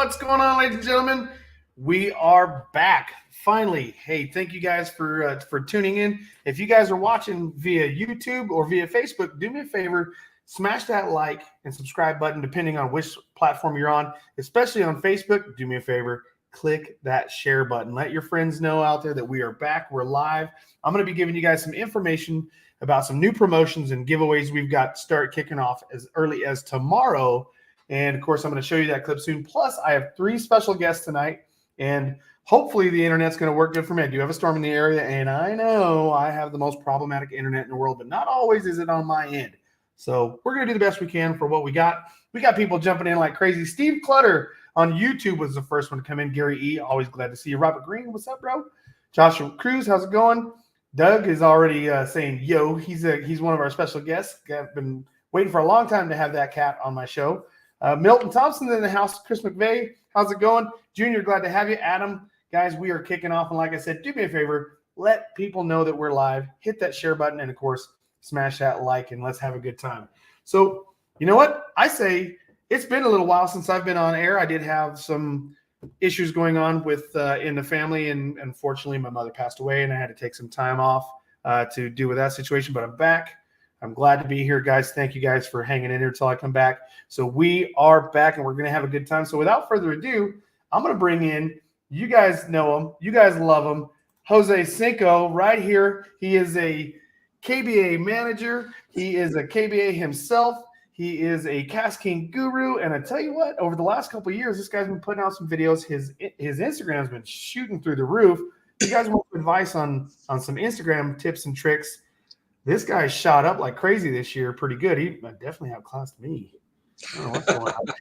What's going on, ladies and gentlemen? We are back finally. Hey, thank you guys for tuning in. If you guys are watching via YouTube or via Facebook, do me a favor, smash that like and subscribe button depending on which platform you're on. Especially on Facebook, do me a favor, click that share button. Let your friends know out there that we are back. We're live. I'm going to be giving you guys some information about some new promotions and giveaways we've got start kicking off as early as tomorrow. And of course, I'm going to show you that clip soon. Plus, I have 3 special guests tonight, and hopefully the internet's going to work good for me. I do have a storm in the area, and I know I have the most problematic internet in the world, but not always is it on my end. So we're going to do the best we can for what we got. We got people jumping in like crazy. Steve Clutter on YouTube was the first one to come in. Gary E., always glad to see you. Robert Green, what's up, bro? Joshua Cruz, how's it going? Doug is already saying, yo, he's one of our special guests. I've been waiting for a long time to have that cat on my show. Milton Thompson's in the house. Chris McVeigh, how's it going? Junior, glad to have you. Adam, guys, we are kicking off. And like I said, do me a favor, let people know that we're live. Hit that share button and, of course, smash that like, and let's have a good time. So, you know what? I say it's been a little while since I've been on air. I did have some issues going on with in the family, and unfortunately, my mother passed away, and I had to take some time off to deal with that situation. But I'm back. I'm glad to be here, guys. Thank you guys for hanging in here until I come back. So we are back, and we're going to have a good time. So without further ado, I'm going to bring in, you guys know him. You guys love him. Jose Cinco right here. He is a KBA manager. He is a KBA himself. He is a KastKing guru. And I tell you what, over the last couple of years, this guy's been putting out some videos. His Instagram's been shooting through the roof. You guys want advice on some Instagram tips and tricks? This guy shot up like crazy this year, pretty good. He definitely outclassed me. I don't know what's going on.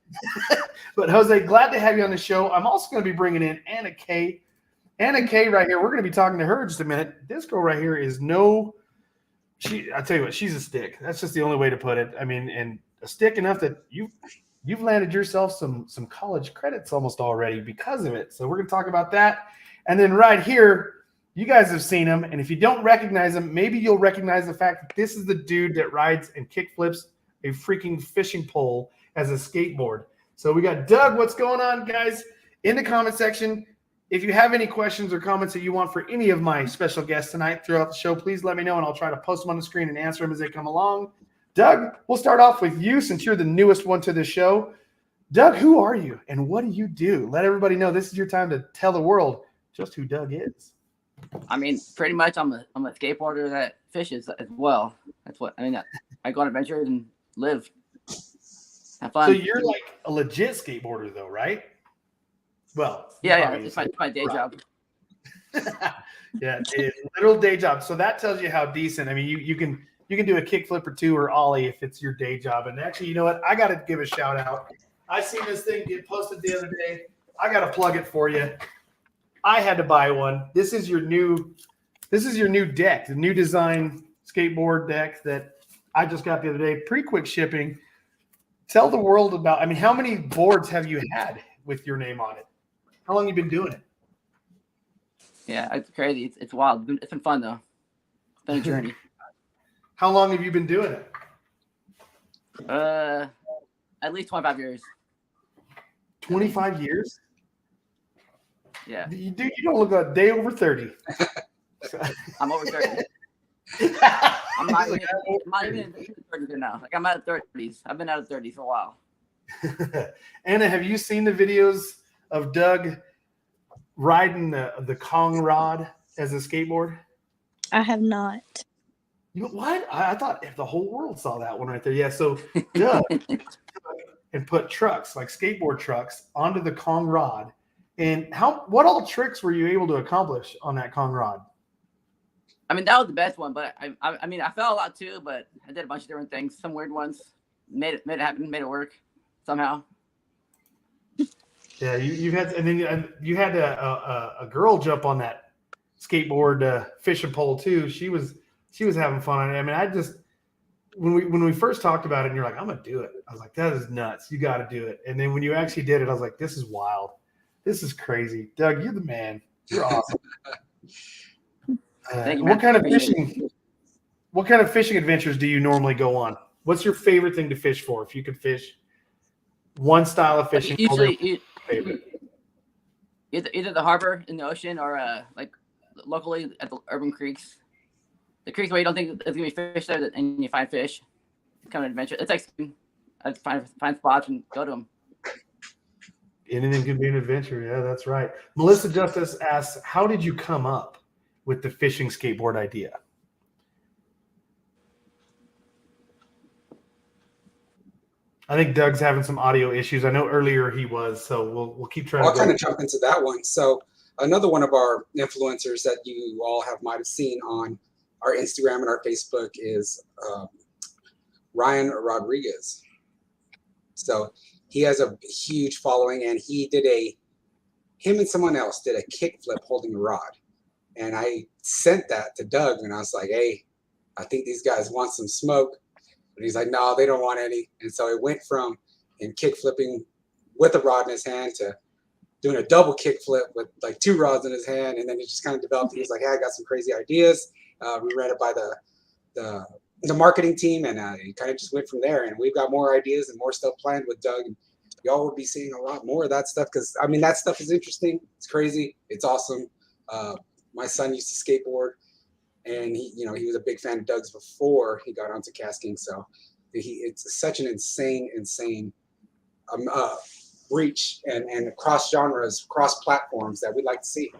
But Jose, glad to have you on the show. I'm also going to be bringing in Anna K. Anna K right here. We're going to be talking to her in just a minute. This girl right here is I tell you what, she's a stick. That's just the only way to put it. I mean, and a stick enough that you've landed yourself some college credits almost already because of it. So we're going to talk about that. And then right here, you guys have seen him, and if you don't recognize him, maybe you'll recognize the fact that this is the dude that rides and kick flips a freaking fishing pole as a skateboard. So we got Doug. What's going on, guys? In the comment section, if you have any questions or comments that you want for any of my special guests tonight throughout the show, please let me know, and I'll try to post them on the screen and answer them as they come along. Doug, we'll start off with you since you're the newest one to the show. Doug, who are you, and what do you do? Let everybody know this is your time to tell the world just who Doug is. I mean, pretty much I'm a skateboarder that fishes as well. That's what I mean. I go on adventures and live. Have fun. So you're like a legit skateboarder though, right? Well, yeah, it's my day job. Yeah, it's a literal day job. So that tells you how decent. I mean, you can do a kickflip or two or ollie if it's your day job. And actually, you know what? I got to give a shout out. I seen this thing get posted the other day. I got to plug it for you. I had to buy one. This is your new deck, the new design skateboard deck that I just got the other day. Pretty quick shipping. Tell the world about, I mean, how many boards have you had with your name on it? How long have you been doing it? Yeah, it's crazy. It's wild. It's been fun though. It's been a journey. How long have you been doing it? At least 25 years. 25 years? Yeah. You don't look a day over 30. I'm over 30. I'm not even in the 30s now. Like I'm out of 30s. I've been out of 30s for a while. Anna, have you seen the videos of Doug riding the Kong rod as a skateboard? I have not. You know what? I thought if the whole world saw that one right there. Yeah, so Doug and put trucks, like skateboard trucks, onto the Kong rod. And what all tricks were you able to accomplish on that Kong rod? I mean, that was the best one, but I mean, I fell a lot too, but I did a bunch of different things, some weird ones, made it happen, made it work somehow. Yeah, you had, and then you had a girl jump on that skateboard fishing pole too. She was having fun on it. I mean, I just when we first talked about it, and you're like, I'm gonna do it. I was like, that is nuts. You got to do it. And then when you actually did it, I was like, this is wild. This is crazy. Doug, you're the man. You're awesome. What kind of fishing adventures do you normally go on? What's your favorite thing to fish for? If you could fish one style of fishing. Usually favorite? Either the harbor in the ocean or like locally at the urban creeks. The creeks where you don't think there's gonna be fish there, and you find fish. It's kind of an adventure. It's like I find spots and go to them. Anything can be an adventure. Yeah, that's right. Melissa Justice asks, how did you come up with the fishing skateboard idea? I think Doug's having some audio issues. I know earlier he was, so we'll keep trying. I'll kind of jump into that one. So another one of our influencers that you all might have seen on our Instagram and our Facebook is Ryan Rodriguez. So he has a huge following, and him and someone else did a kickflip holding a rod. And I sent that to Doug, and I was like, hey, I think these guys want some smoke. And he's like, no, they don't want any. And so it went from him kickflipping with a rod in his hand to doing a double kickflip with like 2 rods in his hand. And then it just kind of developed. He was like, hey, I got some crazy ideas. We ran it by the marketing team, and it kind of just went from there. And we've got more ideas and more stuff planned with Doug. And y'all will be seeing a lot more of that stuff because, I mean, that stuff is interesting. It's crazy. It's awesome. My son used to skateboard, and he was a big fan of Doug's before he got onto KastKing. So it's such an insane reach and cross genres, cross platforms that we'd like to see.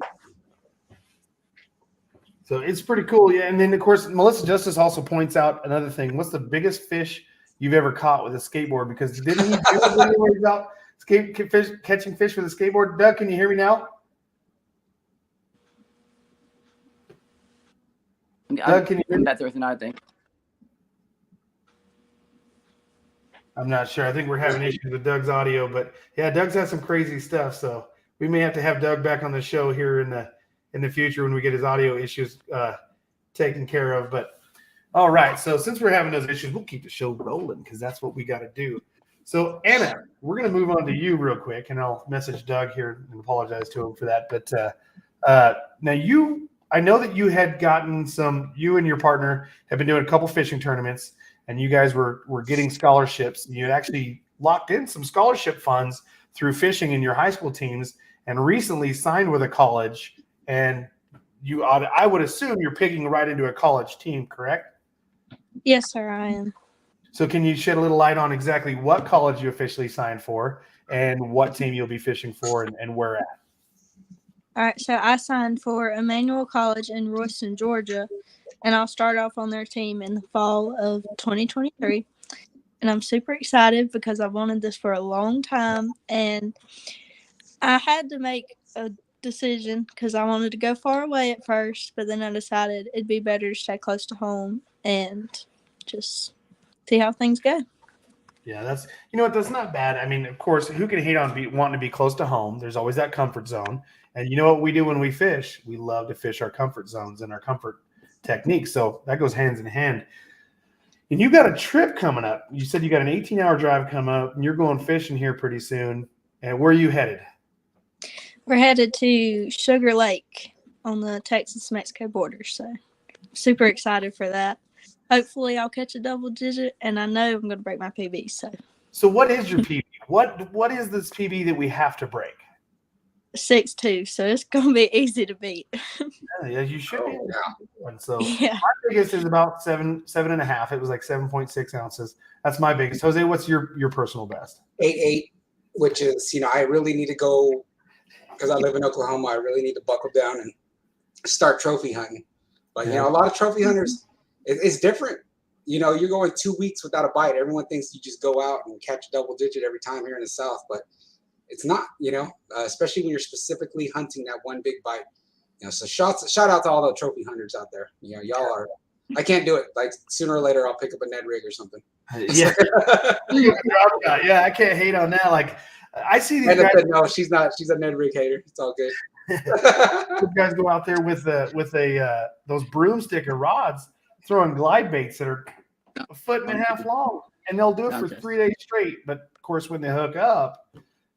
So it's pretty cool. Yeah. And then, of course, Melissa Justice also points out another thing. What's the biggest fish you've ever caught with a skateboard? Because didn't he do a video about catching fish with a skateboard? Doug, can you hear me now? Doug, can you hear me? That's everything I think. I'm not sure. I think we're having issues with Doug's audio, but yeah, Doug's had some crazy stuff. So we may have to have Doug back on the show here in the future when we get his audio issues taken care of. But all right, so since we're having those issues, we'll keep the show rolling because that's what we got to do. So Anna, we're going to move on to you real quick, and I'll message Doug here and apologize to him for that. But now I know that you had gotten you and your partner have been doing a couple fishing tournaments, and you guys were getting scholarships. You had actually locked in some scholarship funds through fishing in your high school teams, and recently signed with a college. And I would assume you're picking right into a college team, correct? Yes, sir, I am. So can you shed a little light on exactly what college you officially signed for and what team you'll be fishing for and where at? All right, so I signed for Emmanuel College in Royston, Georgia, and I'll start off on their team in the fall of 2023. And I'm super excited because I've wanted this for a long time, and I had to make a decision because I wanted to go far away at first, but then I decided it'd be better to stay close to home and just see how things go. Yeah, that's not bad. I mean, of course, who can hate on wanting to be close to home? There's always that comfort zone. And you know what we do when we fish? We love to fish our comfort zones and our comfort techniques. So that goes hands in hand. And you got a trip coming up. You said you got an 18-hour drive coming up, and you're going fishing here pretty soon. And where are you headed? We're headed to Sugar Lake on the Texas-Mexico border. So super excited for that. Hopefully I'll catch a double digit, and I know I'm going to break my PB. So what is your PB? What is this PB that we have to break? 6'2", so it's going to be easy to beat. Yeah, you should be. Yeah. So Yeah. my biggest is about 7.5. It was like 7.6 ounces. That's my biggest. Jose, what's your personal best? 8.8, which is, I really need to go because I live in Oklahoma. I really need to buckle down and start trophy hunting. But, a lot of trophy hunters, it's different. You're going 2 weeks without a bite. Everyone thinks you just go out and catch a double digit every time here in the South, but it's not, especially when you're specifically hunting that one big bite. So shout out to all the trophy hunters out there. Y'all are, I can't do it. Like sooner or later, I'll pick up a Ned rig or something. Yeah. Yeah, I can't hate on that. Like I see these guys. No, she's not. She's a Ned rig hater. It's all good. These guys go out there with those broomstick or rods, throwing glide baits that are 1.5 feet long, and they'll do it for 3 days straight. But of course, when they hook up,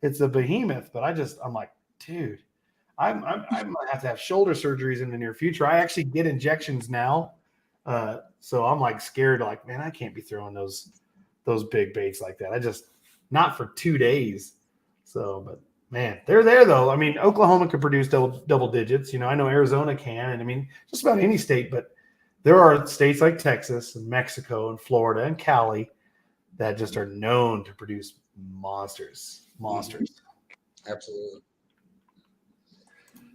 it's a behemoth. But I'm like, dude, I might have to have shoulder surgeries in the near future. I actually get injections now, so I'm like scared. Like, man, I can't be throwing those big baits like that. Not for 2 days. So, but Man, they're there though. I mean, Oklahoma could produce double digits. You know, I know Arizona can, and I mean, just about any state. But there are states like Texas and Mexico and Florida and Cali that just are known to produce monsters. Absolutely.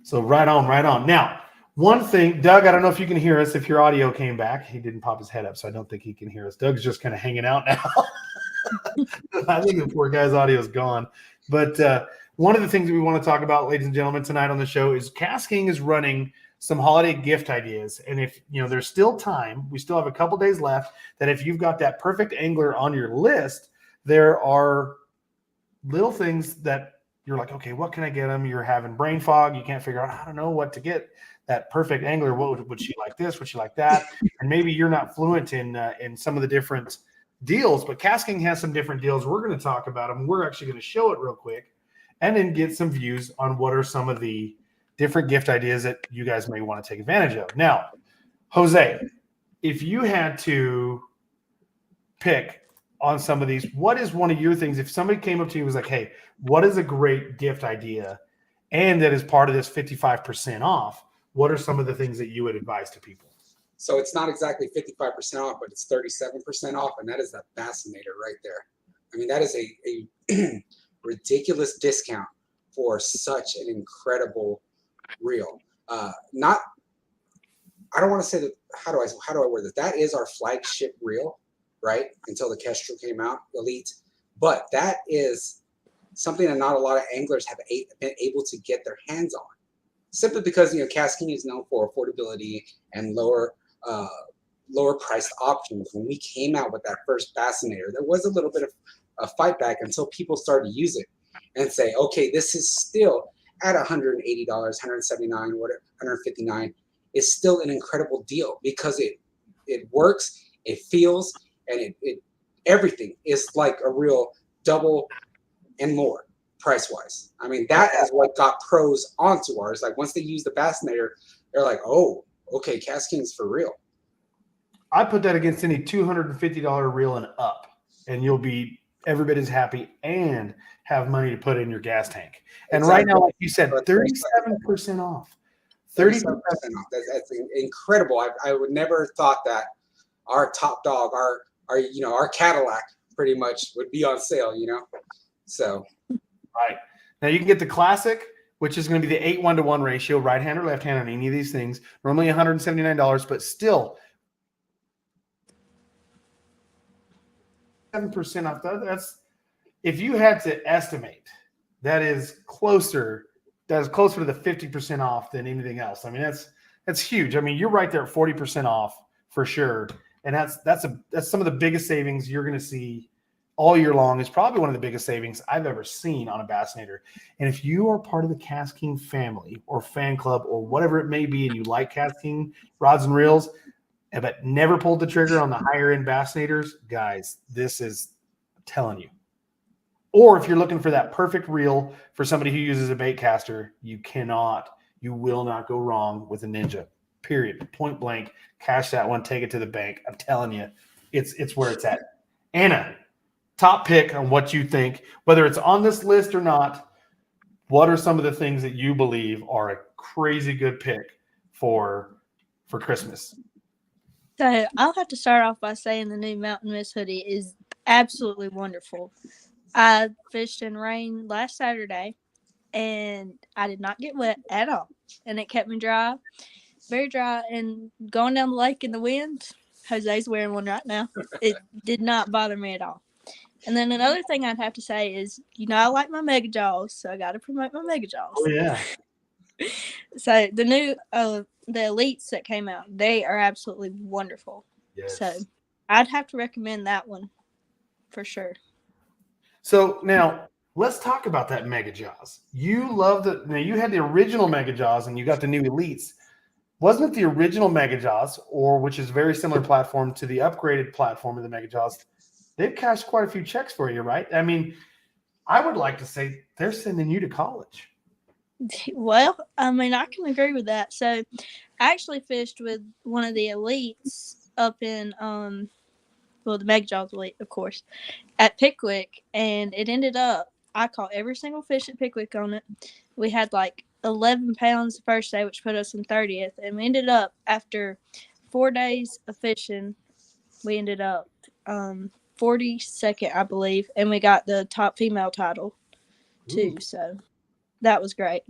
So right on. Now, one thing, Doug, I don't know if you can hear us. If your audio came back, he didn't pop his head up, so I don't think he can hear us. Doug's just kind of hanging out now. I think the poor guy's audio is gone. But one of the things that we want to talk about, ladies and gentlemen, tonight on the show is KastKing is running some holiday gift ideas. And if there's still time, we still have a couple days left, that if you've got that perfect angler on your list, there are little things that you're like, okay, what can I get them? You're having brain fog. You can't figure out, I don't know what to get that perfect angler. What would she like this? Would she like that? And maybe you're not fluent in some of the different deals, but KastKing has some different deals. We're going to talk about them. We're actually going to show it real quick and then get some views on what are some of the different gift ideas that you guys may want to take advantage of. Now, Jose, if you had to pick on some of these, what is one of your things? If somebody came up to you and was like, hey, what is a great gift idea? And that is part of this 55% off. What are some of the things that you would advise to people? So it's not exactly 55% off, but it's 37% off. And that is the fascinator right there. I mean, that is a ridiculous discount for such an incredible reel. I don't want to say that, how do I word this? That is our flagship reel, right? Until the Kestrel came out, Elite. But that is something that not a lot of anglers have been able to get their hands on. Simply because, KastKing is known for affordability and lower priced options. When we came out with that first Bassinator, there was a little bit of a fight back until people started to use it and say, okay, this is still at $180, $179, whatever, $159. It's still an incredible deal because it works, it feels, and it everything is like a real double and more price-wise. I mean, that is what got pros onto ours. Like once they use the Bassinator, they're like, oh, okay, KastKing's for real. I put that against any $250 reel and up, and you'll be every bit as happy and have money to put in your gas tank. And right now, like you said, 37% off. 37% off. That's incredible. I would never thought that our top dog, our Cadillac, pretty much would be on sale. So. Right. Now you can get the Classic, which is going to be the 8:1 ratio, right hand or left hand on any of these things. Normally $179, but still 7% off. That's, if you had to estimate, that is closer to the 50% off than anything else. I mean, that's huge. I mean, you're right there at 40% off for sure. And that's some of the biggest savings you're going to see all year long. Is probably one of the biggest savings I've ever seen on a Bassinator. And if you are part of the KastKing family or fan club or whatever it may be, and you like KastKing rods and reels, but never pulled the trigger on the higher end Bassinators, guys, this is, I'm telling you. Or if you're looking for that perfect reel for somebody who uses a bait caster, you will not go wrong with a Ninja. Period. Point blank. Cash that one. Take it to the bank. I'm telling you, it's where it's at. Anna, top pick on what you think, whether it's on this list or not. What are some of the things that you believe are a crazy good pick for Christmas? So I'll have to start off by saying the new Mountain Mist hoodie is absolutely wonderful. I fished in rain last Saturday, and I did not get wet at all. And it kept me dry, very dry. And going down the lake in the wind, Jose's wearing one right now. It did not bother me at all. And then another thing I'd have to say is, I like my Mega Jaws, so I got to promote my Mega Jaws. Oh, yeah. So the new, the Elites that came out, they are absolutely wonderful. Yes. So I'd have to recommend that one for sure. So now let's talk about that Mega Jaws. You had the original Mega Jaws and you got the new Elites. Wasn't it the original Mega Jaws, which is a very similar platform to the upgraded platform of the Mega Jaws? They've cashed quite a few checks for you, right? I mean, I would like to say they're sending you to college. Well, I mean, I can agree with that. So I actually fished with one of the Elites up in, the Mega Jaws Elite, of course, at Pickwick, and it ended up I caught every single fish at Pickwick on it. We had like 11 pounds the first day, which put us in 30th. And we ended up, after 4 days of fishing, we ended up 42nd, I believe. And we got the top female title, too. Ooh. So that was great.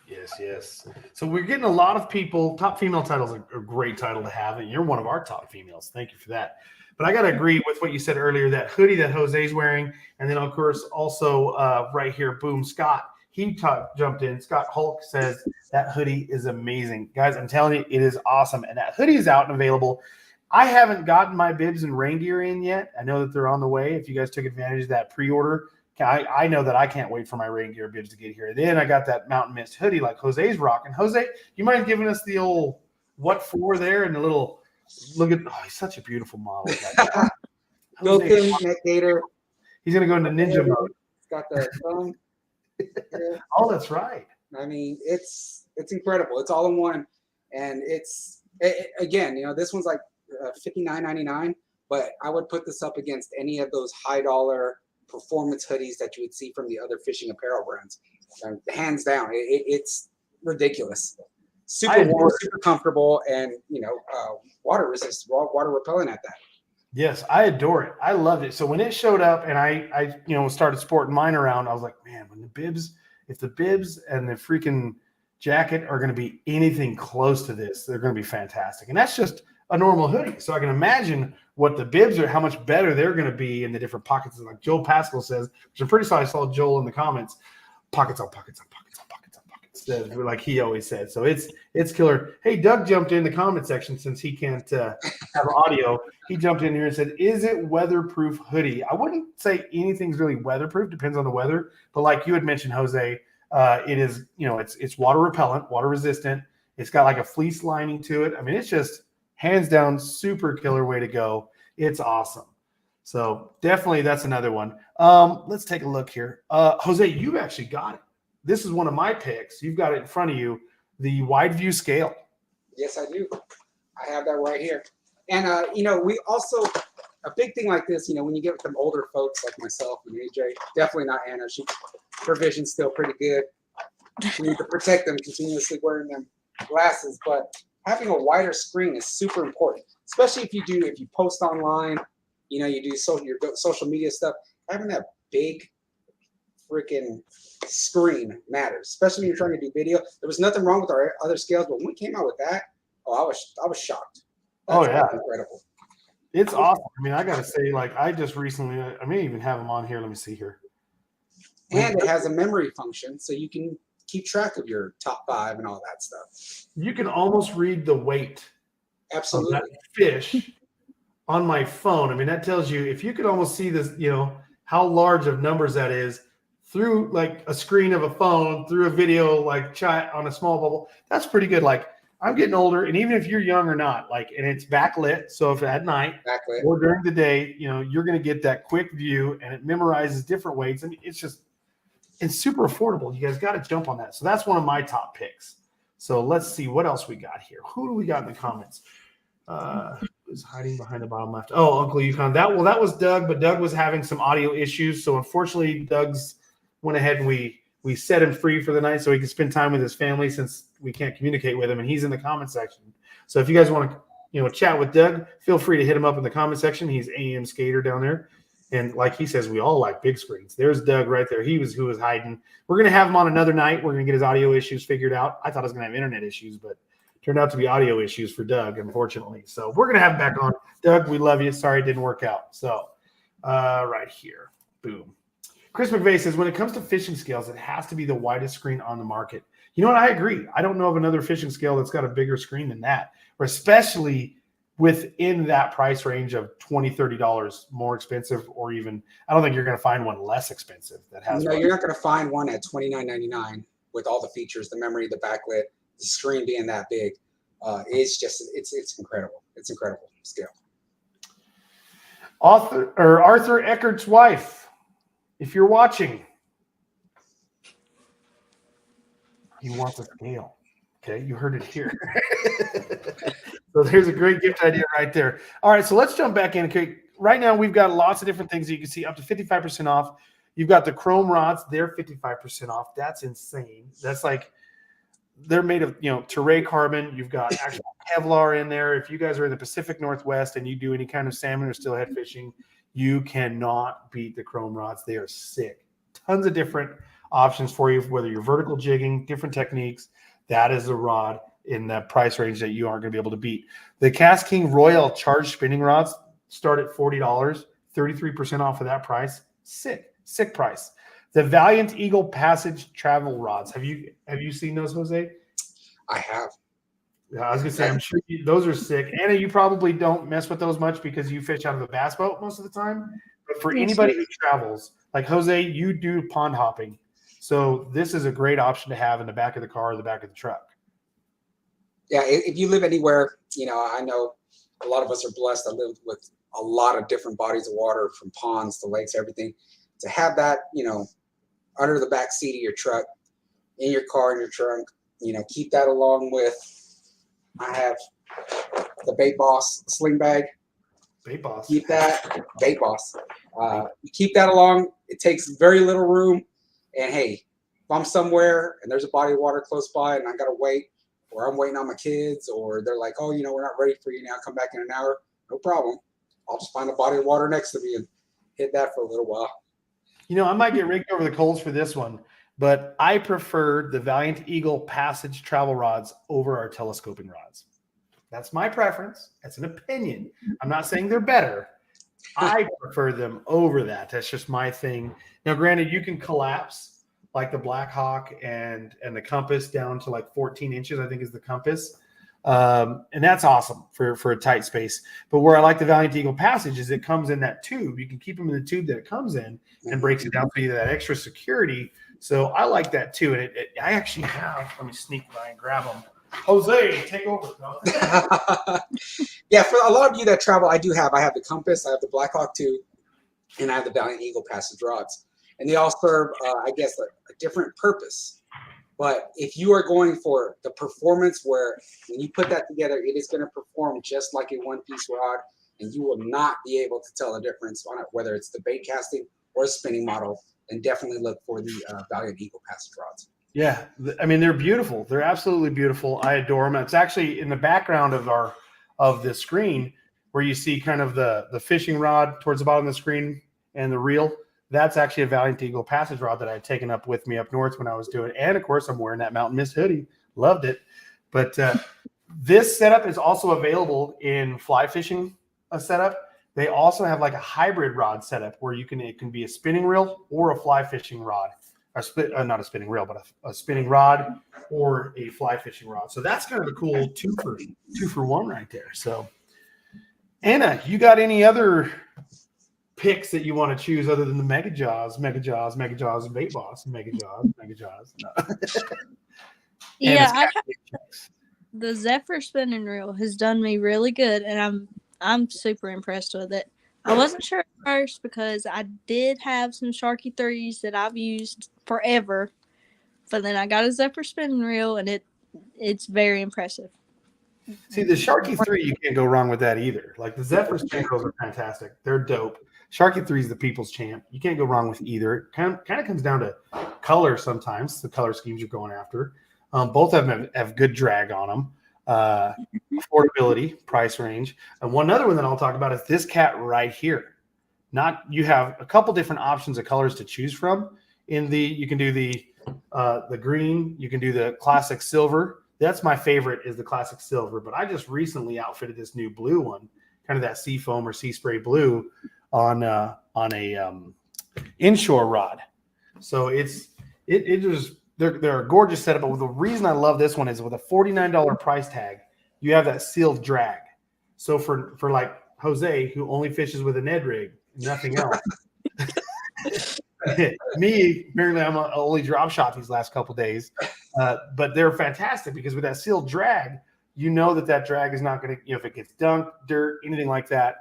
Yes, yes. So we're getting a lot of people. Top female titles are a great title to have, and you're one of our top females. Thank you for that. But I got to agree with what you said earlier, that hoodie that Jose's wearing, and then, of course, also right here, boom, Scott, he jumped in. Scott Hulk says that hoodie is amazing. Guys, I'm telling you, it is awesome. And that hoodie is out and available. I haven't gotten my bibs and rain gear in yet. I know that they're on the way. If you guys took advantage of that pre-order, I know that I can't wait for my rain gear bibs to get here. Then I got that Mountain Mist hoodie like Jose's rocking. Jose, you mind giving us the old what for there and the little look at? Oh, he's such a beautiful model. Built-in neck gator. He's gonna go into ninja mode. It's got the thumb. Oh, that's right. I mean, it's incredible. It's all in one, and again, this one's like $59.99. But I would put this up against any of those high-dollar performance hoodies that you would see from the other fishing apparel brands. Hands down, it's ridiculous. Super warm, super comfortable, and water resistant, water repellent at that. Yes, I adore it. I loved it. So when it showed up and I started sporting mine around, I was like, man, if the bibs and the freaking jacket are going to be anything close to this, they're going to be fantastic. And that's just a normal hoodie. So I can imagine what the bibs are, how much better they're going to be in the different pockets. Like Joel Pascal says, which I'm pretty sure I saw Joel in the comments, pockets on pockets on pockets on pockets on pockets, like he always said. So it's killer. Hey, Doug jumped in the comment section since he can't have audio. He jumped in here and said, is it weatherproof hoodie? I wouldn't say anything's really weatherproof. Depends on the weather. But like you had mentioned, Jose, it is, it's water repellent, water resistant. It's got like a fleece lining to it. I mean, it's just hands down super killer way to go. It's awesome. So definitely that's another one. Let's take a look here. Jose, you've actually got it. This is one of my picks. You've got it in front of you, the wide view scale. Yes, I do. I have that right here. And, we also, a big thing like this, when you get with them older folks like myself and AJ, definitely not Anna. Her vision's still pretty good. We need to protect them continuously wearing them glasses. But having a wider screen is super important, especially if you post online, you do your social media stuff. Having that big freaking screen matters, especially when you're trying to do video. There was nothing wrong with our other scales, but when we came out with that, I was shocked. That's incredible. It's awesome. I mean, I got to say, like, I just recently, I may even have them on here. Let me see here. And it has a memory function, so you can keep track of your top 5 and all that stuff. You can almost read the weight Absolutely. of that fish on my phone. I mean, that tells you, if you could almost see this, how large of numbers that is through like a screen of a phone, through a video, like chat on a small bubble, that's pretty good. Like, I'm getting older, and even if you're young or not, and it's backlit, so if at night or during the day, you're going to get that quick view, and it memorizes different weights. I mean, it's super affordable. You guys got to jump on that. So that's one of my top picks. So let's see what else we got here. Who do we got in the comments? Who's hiding behind the bottom left? Oh, Uncle Yukon. That was Doug, but Doug was having some audio issues. So unfortunately, Doug's went ahead and we set him free for the night so he can spend time with his family since we can't communicate with him, and he's in the comment section. So if you guys want to, chat with Doug, feel free to hit him up in the comment section. He's AM Skater down there. And like he says, we all like big screens. There's Doug right there. Who was hiding. We're going to have him on another night. We're going to get his audio issues figured out. I thought I was going to have internet issues, but turned out to be audio issues for Doug, unfortunately. So we're going to have him back on. Doug, we love you. Sorry it didn't work out. So right here. Boom. Chris McVeigh says, when it comes to fishing scales, it has to be the widest screen on the market. You know what? I agree. I don't know of another fishing scale that's got a bigger screen than that, or especially within that price range of $20, $30 more expensive, or even, I don't think you're going to find one less expensive that has. No, you're not going to find one at $29.99 with all the features, the memory, the backlit, the screen being that big. It's incredible. It's incredible scale. Arthur Eckert's wife, if you're watching, he wants a scale. Okay, you heard it here. So there's a great gift idea right there. All right, so let's jump back in. Okay, right now we've got lots of different things that you can see, up to 55% off. You've got the chrome rods. They're 55% off. That's insane. That's like they're made of, Teray carbon. You've got actual Kevlar in there. If you guys are in the Pacific Northwest and you do any kind of salmon or steelhead fishing, you cannot beat the chrome rods. They are sick. Tons of different options for you, whether you're vertical jigging, different techniques. That is a rod in that price range that you aren't going to be able to beat. The KastKing Royal charged spinning rods start at $40, 33% off of that price. Sick price. The Valiant Eagle Passage travel rods. Have you seen those, Jose? I have. Yeah, I was gonna say, I'm sure those are sick. Anna, you probably don't mess with those much because you fish out of a bass boat most of the time. But for anybody who travels, like Jose, you do pond hopping, so this is a great option to have in the back of the car or the back of the truck. Yeah, if you live anywhere, I know a lot of us are blessed. I live with a lot of different bodies of water, from ponds to lakes, everything. To have that, under the back seat of your truck, in your car, in your trunk, keep that along with, I have the Bait Boss sling bag. Bait Boss. Keep that, Bait Boss. Keep that along. It takes very little room. And hey, if I'm somewhere and there's a body of water close by and I got to wait, or I'm waiting on my kids, or they're like, oh, we're not ready for you now, come back in an hour, no problem. I'll just find a body of water next to me and hit that for a little while. I might get raked over the coals for this one, but I prefer the Valiant Eagle Passage travel rods over our telescoping rods. That's my preference. That's an opinion. I'm not saying they're better. I prefer them over that. That's just my thing. Now, granted, you can collapse like the Black Hawk and the Compass down to like 14 inches, I think is the Compass. And that's awesome for a tight space. But where I like the Valiant Eagle Passage is it comes in that tube. You can keep them in the tube that it comes in and breaks it down for you, that extra security. So I like that too. And I actually have, let me sneak by and grab them. Jose, take over. Yeah, for a lot of you that travel, I have the Compass, I have the Black Hawk 2, and I have the Valiant Eagle Passage rods. And they all serve, I guess, a different purpose. But if you are going for the performance where when you put that together, it is going to perform just like a one-piece rod, and you will not be able to tell the difference on it, whether it's the bait casting or a spinning model, then definitely look for the Valiant Eagle Passage rods. Yeah, I mean, they're beautiful. They're absolutely beautiful. I adore them. It's actually in the background of the screen where you see kind of the fishing rod towards the bottom of the screen and the reel. That's actually a Valiant Eagle Passage rod that I had taken up with me up north when I was doing it. And, of course, I'm wearing that Mountain Mist hoodie. Loved it. But this setup is also available in fly fishing setup. They also have like a hybrid rod setup where it can be a spinning reel or a fly fishing rod. Not a spinning reel, but a spinning rod or a fly fishing rod. So that's kind of a cool two for one right there. So, Anna, you got any other picks that you want to choose other than the Mega Jaws, Bait Boss, Mega Jaws? No. Yeah, the Zephyr spinning reel has done me really good, and I'm super impressed with it. I wasn't sure at first because I did have some Sharky 3s that I've used forever, but then I got a Zephyr spinning reel, and it's very impressive. See, the Sharky 3, you can't go wrong with that either. Like the Zephyr spinning reels are fantastic. They're dope. Sharky 3 is the people's champ. You can't go wrong with either. It kind of comes down to color sometimes, the color schemes you're going after. Both of them have good drag on them. Affordability, price range. And one other one that I'll talk about is this cat right here. You have a couple different options of colors to choose from. You can do the green, you can do the classic silver. That's my favorite, is the classic silver. But I just recently outfitted this new blue one, kind of that sea foam or sea spray blue on a inshore rod. So they're a gorgeous setup. But the reason I love this one is with a $49 price tag, you have that sealed drag. So for like Jose, who only fishes with a Ned rig, nothing else. Me, apparently I'm only drop shot these last couple days. But they're fantastic because with that sealed drag, you know that drag is not going to, if it gets dunked, dirt, anything like that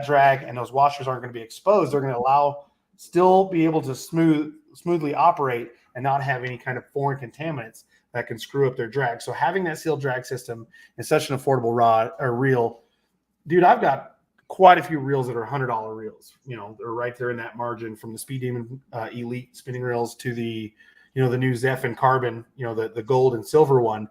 drag and those washers aren't going to be exposed. They're going to still be able to smoothly operate and not have any kind of foreign contaminants that can screw up their drag. So having that sealed drag system is such an affordable rod or reel. Dude, I've got quite a few reels that are $100 reels. You know, they're right there in that margin from the Speed Demon Elite spinning reels to the, you know, the new Zeph and Carbon, you know, the gold and silver one.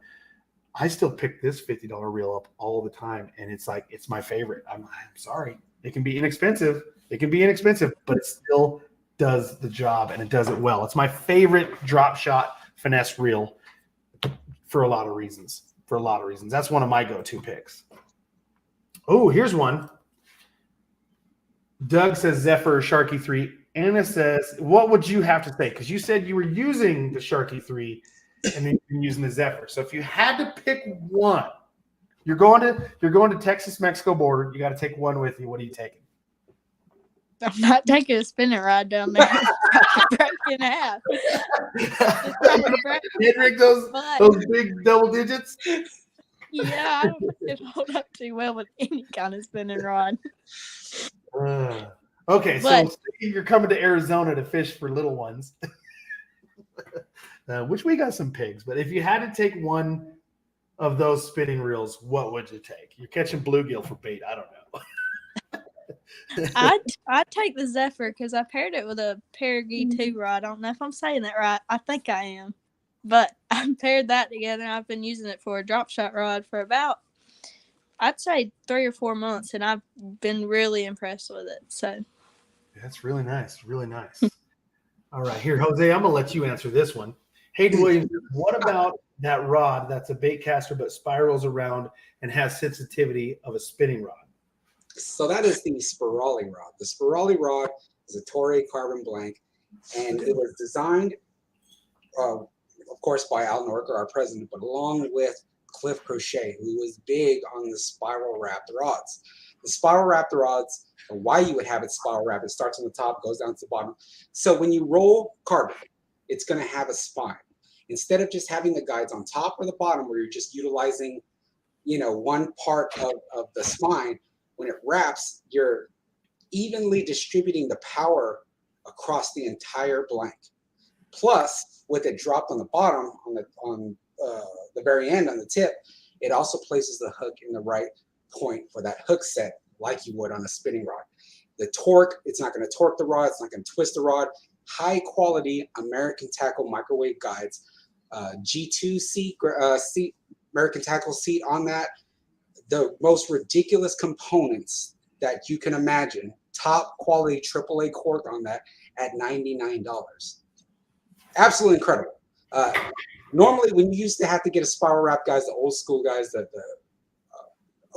I still pick this $50 reel up all the time, and it's like it's my favorite. I'm sorry, it can be inexpensive. It can be inexpensive, but it still does the job, and it does it well. It's my favorite drop shot finesse reel for a lot of reasons. That's one of my go-to picks. Oh, here's one. Doug says Zephyr Sharky 3. Anna says, what would you have to say? Because you said you were using the Sharky 3 and then you're using the Zephyr. So if you had to pick one, you're going to Texas-Mexico border. You got to take one with you. What are you taking? I'm not taking a spinning rod down there. Break in half. Henrik, those big double digits. Yeah, I don't think it hold up too well with any kind of spinning rod. Okay, But, so you're coming to Arizona to fish for little ones, which we got some pigs. But if you had to take one of those spinning reels, what would you take? You're catching bluegill for bait. I don't know. I'd take the Zephyr because I paired it with a Paragee 2 rod. I don't know if I'm saying that right. I think I am. But I paired that together, and I've been using it for a drop shot rod for about, I'd say 3 or 4 months, and I've been really impressed with it. So that's really nice. Really nice. All right, here, Jose, I'm going to let you answer this one. Hayden Williams, what about that rod that's a bait caster but spirals around and has sensitivity of a spinning rod? So that is the Spirali rod. The Spirali rod is a Torre carbon blank, and it was designed, of course, by Al Norker, our president, but along with Cliff Crochet, who was big on the spiral wrapped rods. The spiral wrapped rods, or why you would have it spiral wrapped, it starts on the top, goes down to the bottom. So when you roll carbon, it's going to have a spine. Instead of just having the guides on top or the bottom, where you're just utilizing, you know, one part of the spine, when it wraps, you're evenly distributing the power across the entire blank. Plus, with it dropped on the bottom, on the very end, on the tip, it also places the hook in the right point for that hook set, like you would on a spinning rod. The torque, it's not going to torque the rod, it's not going to twist the rod. High quality American Tackle microwave guides, G2 seat, American Tackle seat on that. The most ridiculous components that you can imagine. Top quality AAA cork on that at $99. Absolutely incredible. Normally, when you used to have to get a spiral wrap, guys, the old school guys, the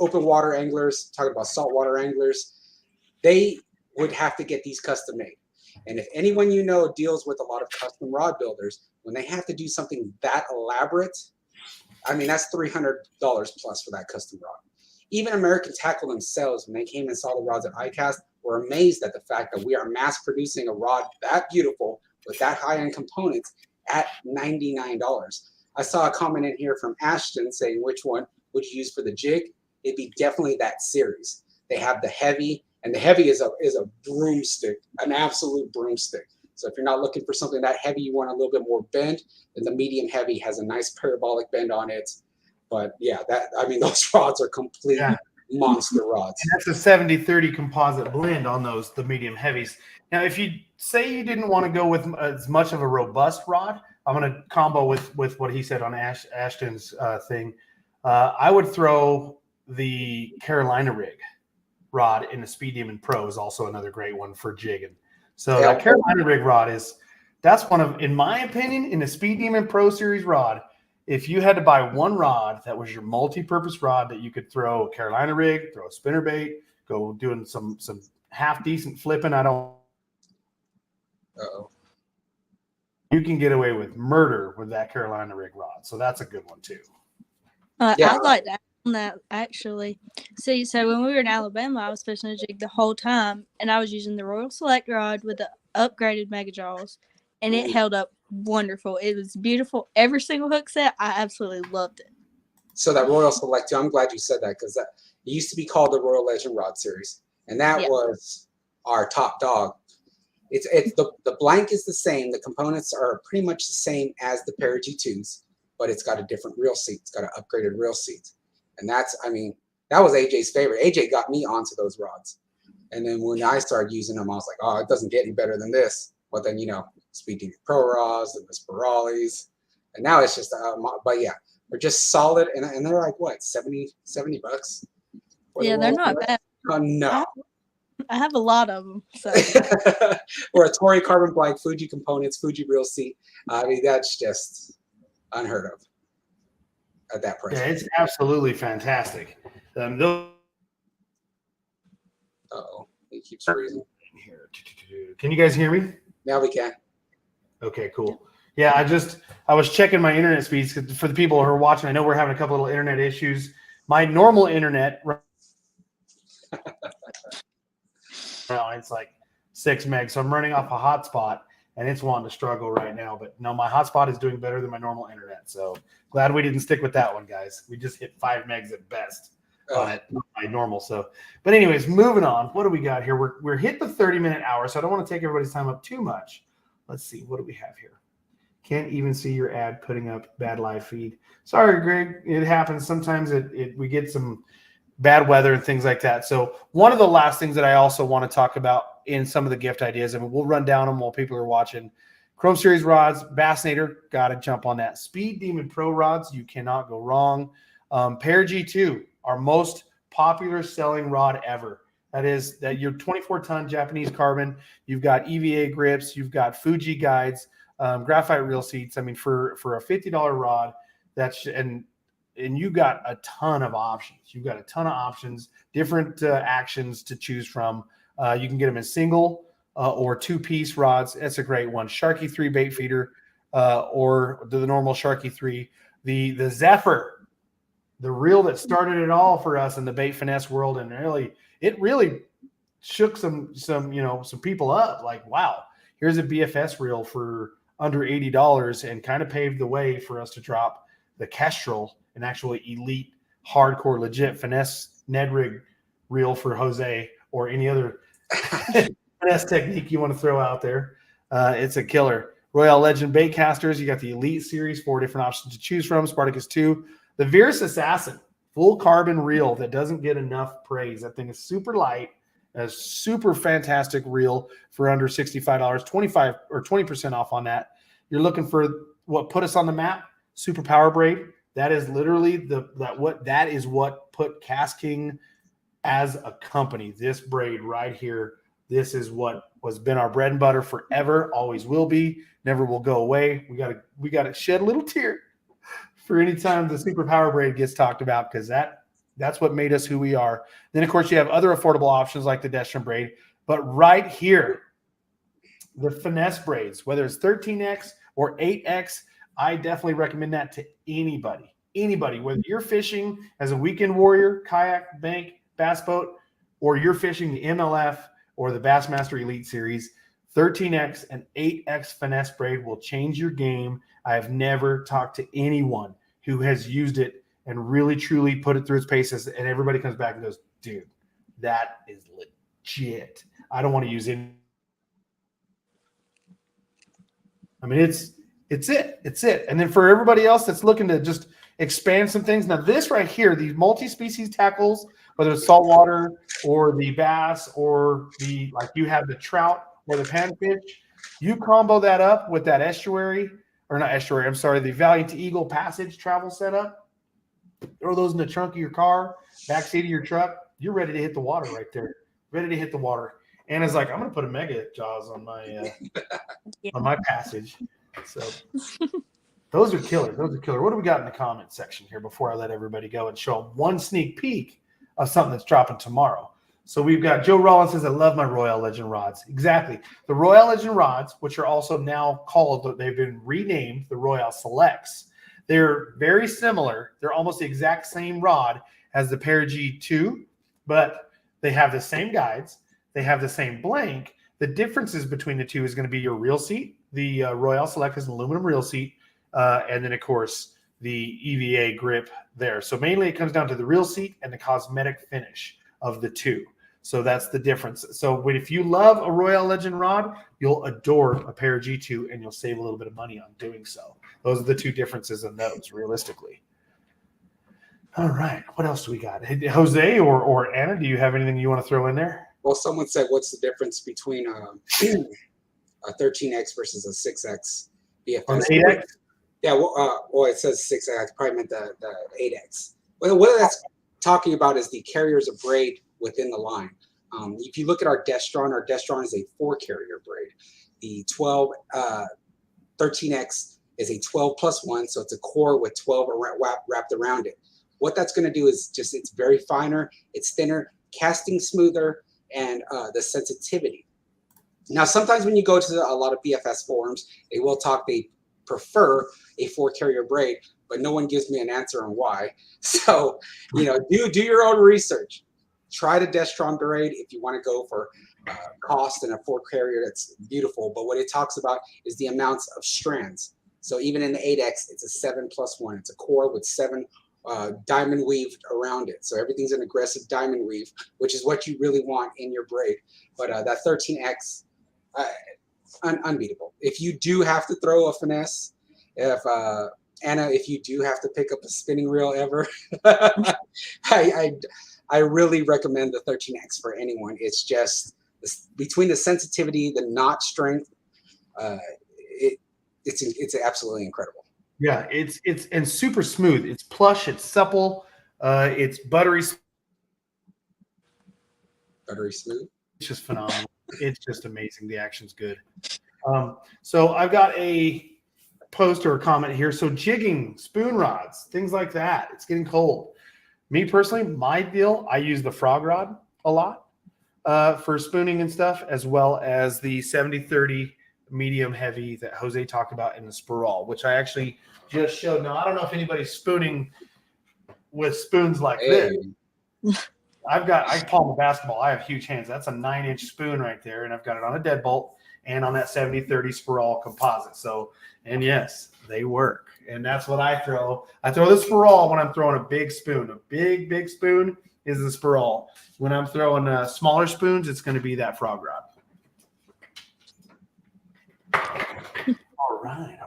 open water anglers, talking about saltwater anglers, they would have to get these custom made. And if anyone you know deals with a lot of custom rod builders, when they have to do something that elaborate, I mean, that's $300 plus for that custom rod. Even American Tackle themselves, when they came and saw the rods at ICAST, were amazed at the fact that we are mass producing a rod that beautiful with that high-end components at $99. I saw a comment in here from Ashton saying, which one would you use for the jig? It'd be definitely that series. They have the heavy, and the heavy is a broomstick, an absolute broomstick. So if you're not looking for something that heavy, you want a little bit more bend, then the medium heavy has a nice parabolic bend on it. But yeah, those rods are complete monster rods. And that's a 70-30 composite blend on those, the medium heavies. Now, if you say you didn't want to go with as much of a robust rod, I'm going to combo with what he said on Ashton's thing. I would throw the Carolina rig rod in the Speed Demon Pro is also another great one for jigging. So that Carolina rig rod that's one of, in my opinion, in the Speed Demon Pro Series rod, if you had to buy one rod that was your multi-purpose rod that you could throw a Carolina rig, throw a spinnerbait, go doing some half decent flipping, you can get away with murder with that Carolina rig rod. So that's a good one too. I'd like to add on that actually. See, so when we were in Alabama, I was fishing a jig the whole time, and I was using the Royal Select rod with the upgraded Mega Jaws, and it held up wonderful. It was beautiful. Every single hook set, I absolutely loved it. So that Royal Select, I'm glad you said that, because that it used to be called the Royal Legend Rod Series, and that was our top dog. It's the blank is the same. The components are pretty much the same as the Para G2s, but it's got a different reel seat. It's got an upgraded reel seat, and that's That was AJ's favorite. AJ got me onto those rods. And then when I started using them, I was like, oh, it doesn't get any better than this. But then, you know, speaking of Pro rods and the Spiralis, and now it's just, but yeah, they're just solid. And they're like, what, 70 bucks? Yeah, they're not bad. Oh, no. I have a lot of them. So. Or a Torii carbon black, Fuji components, Fuji reel seat. I mean, that's just unheard of at that price. Yeah, it's absolutely fantastic. Uh-oh, it keeps freezing. Can you guys hear me? Now we can. Okay, cool. Yeah, I was checking my internet speeds for the people who are watching. I know we're having a couple little internet issues. My normal internet, it's like 6 megs, so I'm running off a hotspot, and it's wanting to struggle right now. But no, my hotspot is doing better than my normal internet. So glad we didn't stick with that one, guys. We just hit 5 megs at best on it, not my normal. So, but anyways, moving on. What do we got here? We're hit the 30-minute hour, so I don't want to take everybody's time up too much. Let's see, what do we have here? Can't even see your ad putting up bad live feed. Sorry, Greg. It happens. Sometimes we get some bad weather and things like that. So one of the last things that I also want to talk about in some of the gift ideas, and we'll run down them while people are watching. Chrome Series rods, Bassinator, got to jump on that. Speed Demon Pro rods, you cannot go wrong. Pair G2, our most popular selling rod ever. That is that your 24-ton Japanese carbon. You've got EVA grips. You've got Fuji guides, graphite reel seats. I mean, for a $50 rod, and you got a ton of options. You've got a ton of options, different actions to choose from. You can get them in single or 2-piece rods. That's a great one. Sharky 3 bait feeder or the normal Sharky 3. The Zephyr, the reel that started it all for us in the bait finesse world, and it really shook some people up. Like, wow, here's a BFS reel for under $80 and kind of paved the way for us to drop the Kestrel, an actually elite, hardcore, legit finesse Ned rig reel for Jose or any other finesse technique you want to throw out there. It's a killer. Royale Legend bait casters. You got the Elite Series, 4 different options to choose from. Spartacus 2. The Virus Assassin, full carbon reel that doesn't get enough praise. That thing is super light, a super fantastic reel for under $65, 25 or 20% off on that. You're looking for what put us on the map? Super Power Braid. That is literally that is what put KastKing as a company. This braid right here. This is what has been our bread and butter forever, always will be, never will go away. We gotta shed a little tear for any time the Super Power Braid gets talked about, because that's what made us who we are. Then, of course, you have other affordable options like the Destron braid. But right here, the finesse braids, whether it's 13X or 8X, I definitely recommend that to anybody. Anybody, whether you're fishing as a weekend warrior, kayak, bank, bass boat, or you're fishing the MLF or the Bassmaster Elite Series, 13X and 8X finesse braid will change your game. I have never talked to anyone who has used it and really, truly put it through its paces, and everybody comes back and goes, dude, that is legit. I don't want to use it. I mean, it's it. And then for everybody else that's looking to just expand some things, now this right here, these multi-species tackles, whether it's saltwater or the bass or like you have the trout or the panfish, you combo that up with that the Valiant Eagle Passage travel setup, throw those in the trunk of your car, backseat of your truck, you're ready to hit the water right there. Ready to hit the water. Anna's like, I'm going to put a Mega Jaws on my on my Passage. So those are killer. What do we got in the comment section here before I let everybody go and show them one sneak peek of something that's dropping tomorrow? So we've got Joe Rollins says, I love my Royale Legend rods. Exactly. The Royale Legend rods, which are also now called, they've been renamed the Royale Selects. They're very similar. They're almost the exact same rod as the Pair G2, but they have the same guides. They have the same blank. The differences between the two is going to be your reel seat. The Royale Select is an aluminum reel seat. And then, of course, the EVA grip there. So mainly it comes down to the reel seat and the cosmetic finish of the two. So that's the difference. So if you love a Royale Legend rod, you'll adore a Pair G2 and you'll save a little bit of money on doing so. Those are the two differences in those, realistically. All right. What else do we got? Hey, Jose or Anna, do you have anything you want to throw in there? Well, someone said, what's the difference between a 13X versus a 6X BFS? On the 8X? Yeah, well, it says 6X. I probably meant the 8X. Well, what that's talking about is the carriers of braid within the line. If you look at our Destron is a 4-carrier braid. The 13X is a 12+1, so it's a core with 12 wrapped around it. What that's going to do is just, it's very finer, it's thinner, casting smoother, and the sensitivity. Now, sometimes when you go to a lot of BFS forums, they will talk, they prefer a 4-carrier braid, but no one gives me an answer on why. So, you know, do your own research. Try the Destron braid if you want to go for cost and a 4-carrier. That's beautiful. But what it talks about is the amounts of strands. So even in the 8X, it's a 7+1. It's a core with 7 diamond weaved around it. So everything's an aggressive diamond weave, which is what you really want in your braid. But that 13X, unbeatable. If you do have to throw a finesse, if Anna, if you do have to pick up a spinning reel ever, I really recommend the 13X for anyone. It's just between the sensitivity, the knot strength, it's absolutely incredible. Yeah, it's and super smooth. It's plush. It's supple. It's buttery. Buttery smooth. It's just phenomenal. It's just amazing. The action's good. So I've got a post or a comment here. So jigging, spoon rods, things like that. It's getting cold. Me personally, my deal, I use the frog rod a lot for spooning and stuff, as well as the 70-30 medium heavy that Jose talked about in the Spiral, which I actually just showed. Now, I don't know if anybody's spooning with spoons like this. I palm a basketball. I have huge hands. That's a 9-inch spoon right there, and I've got it on a deadbolt and on that 70-30 Spiral composite. So, and yes, they work. And that's what I throw. I throw the Spiral when I'm throwing a big spoon. A big spoon is the Spiral. When I'm throwing smaller spoons, it's going to be that frog rod. All right.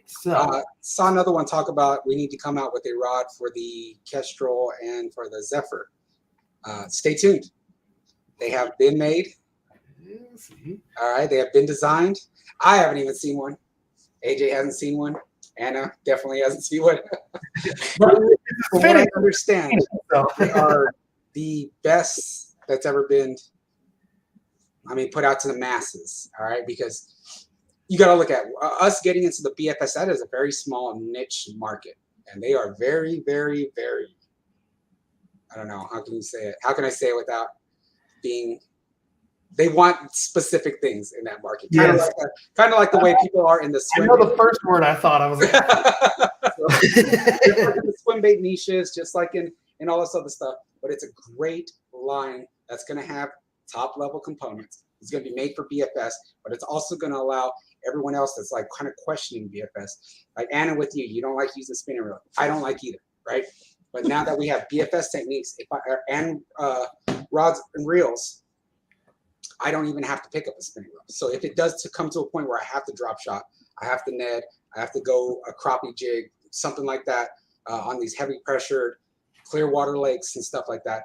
So saw another one talk about we need to come out with a rod for the Kestrel and for the Zephyr. Stay tuned. They have been made. All right, they have been designed. I haven't even seen one. AJ hasn't seen one. Anna definitely hasn't seen one. But from what I understand, they are the best that's ever been, put out to the masses. All right, because you got to look at us getting into the BFS. That is a very small niche market, and they are very, very, very. I don't know. How can you say it? How can I say it without being? They want specific things in that market. Kind of like the way people are in the swim. I know the first word I thought I was like. Just like in the swim bait niches, just like in all this other stuff. But it's a great line that's going to have top level components. It's going to be made for BFS, but it's also going to allow everyone else that's like kind of questioning BFS. Like Anna with you don't like using spinning reel. I don't like either, right? But now that we have BFS techniques and rods and reels, I don't even have to pick up a spinning reel. So if it does come to a point where I have to drop shot, I have to Ned, I have to go a crappie jig, something like that on these heavy pressured clear water lakes and stuff like that,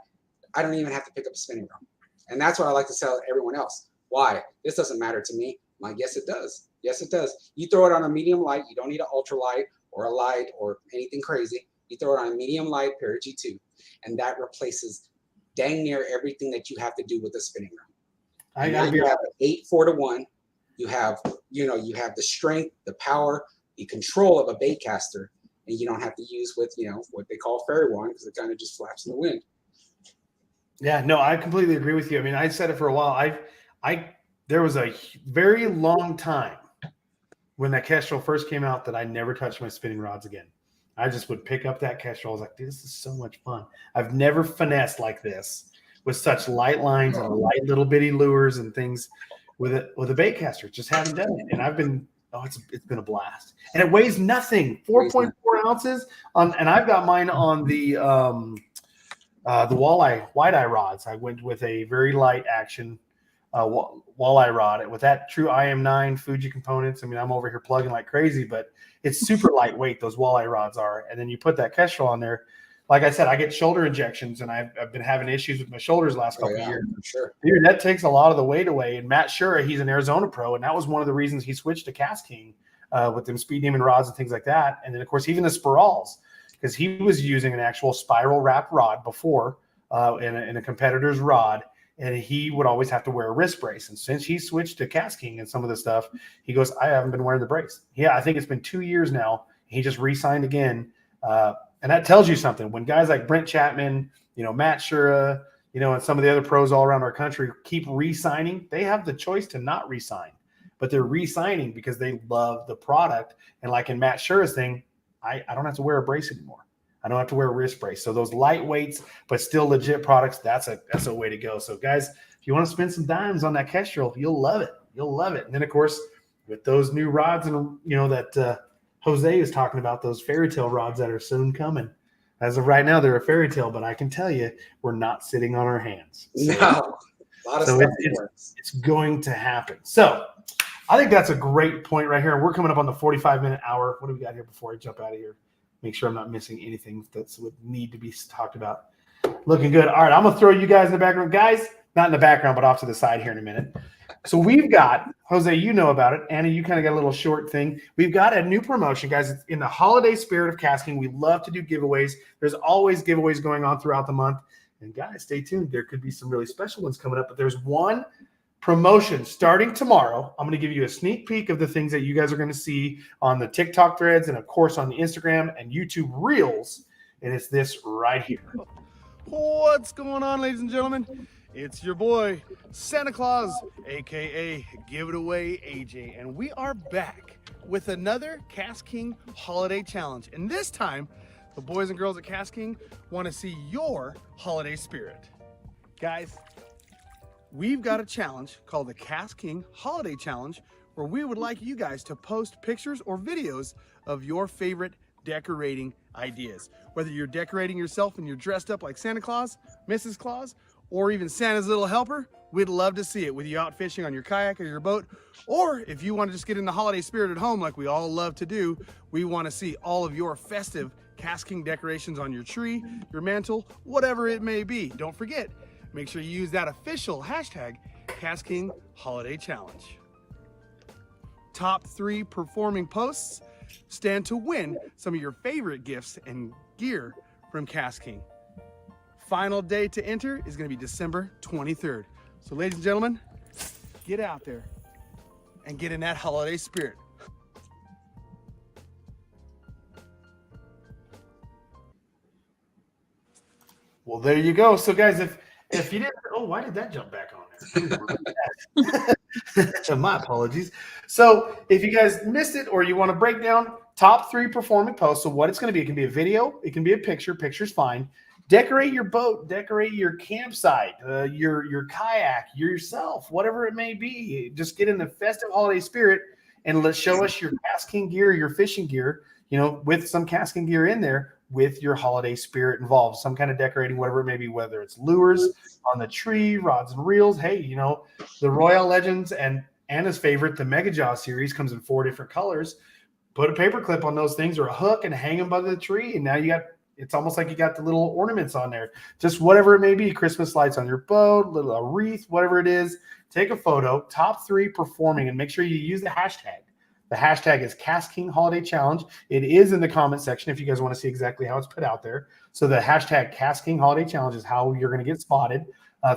I don't even have to pick up a spinning reel. And that's what I like to tell everyone else. Why? This doesn't matter to me. I'm like, yes, it does. Yes, it does. You throw it on a medium light. You don't need an ultra light or a light or anything crazy. You throw it on a medium light pair G2, and that replaces dang near everything that you have to do with a spinning reel. You have an 8-4-1. You have the strength, the power, the control of a bait caster, and you don't have to use with what they call fairy wand because it kind of just flaps in the wind. Yeah, no, I completely agree with you. I mean, I said it for a while. There was a very long time when that Kestrel first came out that I never touched my spinning rods again. I just would pick up that Kestrel. I was like, dude, this is so much fun. I've never finessed like this with such light lines and light little bitty lures and things with a bait caster. Just haven't done it. And I've been, it's been a blast. And it weighs nothing, 4.4 ounces. And I've got mine on the walleye white eye rods. I went with a very light action walleye rod with that true IM9 Fuji components. I mean, I'm over here plugging like crazy, but it's super lightweight. Those walleye rods are, and then you put that Kestrel on there. like I said, I get shoulder injections, and I've been having issues with my shoulders the last couple of years. For sure. Dude, that takes a lot of the weight away. And Matt Shura, he's an Arizona pro, and that was one of the reasons he switched to KastKing with them Speed Demon rods and things like that. And then, of course, even the Spirals, because he was using an actual spiral wrap rod before in a competitor's rod, and he would always have to wear a wrist brace. And since he switched to KastKing and some of the stuff, he goes, I haven't been wearing the brace. Yeah, I think it's been 2 years now. He just re-signed again. And that tells you something. When guys like Brent Chapman, Matt Shura, and some of the other pros all around our country keep re-signing, they have the choice to not re-sign, but they're re-signing because they love the product. And like in Matt Shura's thing, I don't have to wear a brace anymore. I don't have to wear a wrist brace. So those lightweights, but still legit products, that's a way to go. So guys, if you want to spend some dimes on that Kestrel, you'll love it. You'll love it. And then of course, with those new rods and that Jose is talking about, those fairy tale rods that are soon coming. As of right now, they're a fairy tale, but I can tell you, we're not sitting on our hands. So, no, a lot of stuff it's going to happen. So I think that's a great point right here. We're coming up on the 45-minute hour. What do we got here before I jump out of here? Make sure I'm not missing anything that would need to be talked about. Looking good. All right, I'm going to throw you guys in the background. Guys, not in the background, but off to the side here in a minute. So we've got, Jose, you know about it. Anna, you kind of got a little short thing. We've got a new promotion, guys. It's in the holiday spirit of KastKing. We love to do giveaways. There's always giveaways going on throughout the month. And guys, stay tuned. There could be some really special ones coming up. But there's one promotion starting tomorrow. I'm going to give you a sneak peek of the things that you guys are going to see on the TikTok threads and, of course, on the Instagram and YouTube Reels. And it's this right here. What's going on, ladies and gentlemen? It's your boy, Santa Claus, a.k.a. Give It Away AJ. And we are back with another KastKing Holiday Challenge. And this time, the boys and girls at KastKing want to see your holiday spirit. Guys, we've got a challenge called the KastKing Holiday Challenge, where we would like you guys to post pictures or videos of your favorite decorating ideas. Whether you're decorating yourself and you're dressed up like Santa Claus, Mrs. Claus, or even Santa's little helper, we'd love to see it with you out fishing on your kayak or your boat. Or if you want to just get in the holiday spirit at home like we all love to do, we want to see all of your festive KastKing decorations on your tree, your mantle, whatever it may be. Don't forget, make sure you use that official hashtag KastKing Holiday Challenge. Top 3 performing posts stand to win some of your favorite gifts and gear from KastKing. Final day to enter is going to be December 23rd. So ladies and gentlemen, get out there and get in that holiday spirit. Well, there you go. So guys, if you didn't, why did that jump back on there? My apologies. So if you guys missed it or you want to break down top 3 performing posts, so what it's going to be, it can be a video, it can be a picture, picture's fine. Decorate your boat, decorate your campsite, your kayak, yourself, whatever it may be. Just get in the festive holiday spirit and let's show us your KastKing gear, your fishing gear, with some KastKing gear in there with your holiday spirit involved. Some kind of decorating, whatever it may be, whether it's lures on the tree, rods and reels. Hey, the Royal Legends and Anna's favorite, the Mega Jaw series, comes in 4 different colors. Put a paper clip on those things or a hook and hang them by the tree. And now it's almost like you got the little ornaments on there. Just whatever it may be, Christmas lights on your boat, a wreath, whatever it is. Take a photo, top 3 performing, and make sure you use the hashtag. The hashtag is KastKing Holiday Challenge. It is in the comment section if you guys want to see exactly how it's put out there. So the hashtag KastKing Holiday Challenge is how you're going to get spotted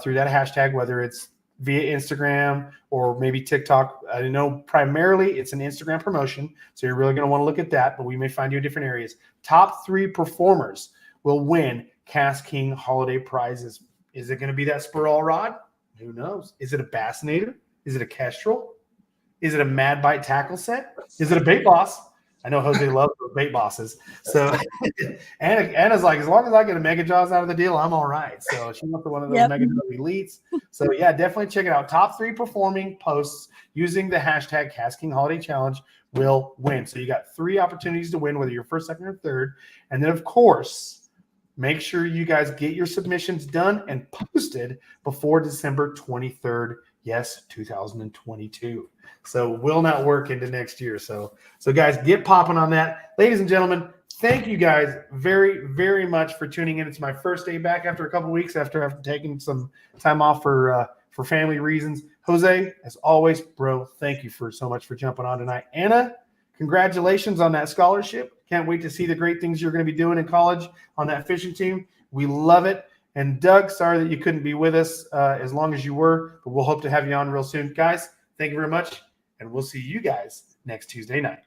through that hashtag, whether it's via Instagram or maybe TikTok. I know primarily it's an Instagram promotion, so you're really going to want to look at that, but we may find you in different areas. Top 3 performers will win KastKing holiday prizes. Is it going to be that Spiral rod? Who knows? Is it a Bassinator? Is it a Kestrel? Is it a Mad Bite tackle set? Is it a bait boss? I know Jose loves those bait bosses. So Anna's like, as long as I get a Mega Jaws out of the deal, I'm all right. So she went for one of those Mega Jaws elites. So yeah, definitely check it out. Top 3 performing posts using the hashtag KastKing Holiday Challenge will win. So you got 3 opportunities to win, whether you're first, second, or third. And then of course, make sure you guys get your submissions done and posted before December 23rd. Yes, 2022. So will not work into next year. So guys, get popping on that. Ladies and gentlemen, thank you guys very, very much for tuning in. It's my first day back after a couple weeks after taking some time off for family reasons. Jose, as always, bro, thank you so much for jumping on tonight. Anna, congratulations on that scholarship. Can't wait to see the great things you're going to be doing in college on that fishing team. We love it. And Doug, sorry that you couldn't be with us as long as you were, but we'll hope to have you on real soon. Guys, thank you very much, and we'll see you guys next Tuesday night.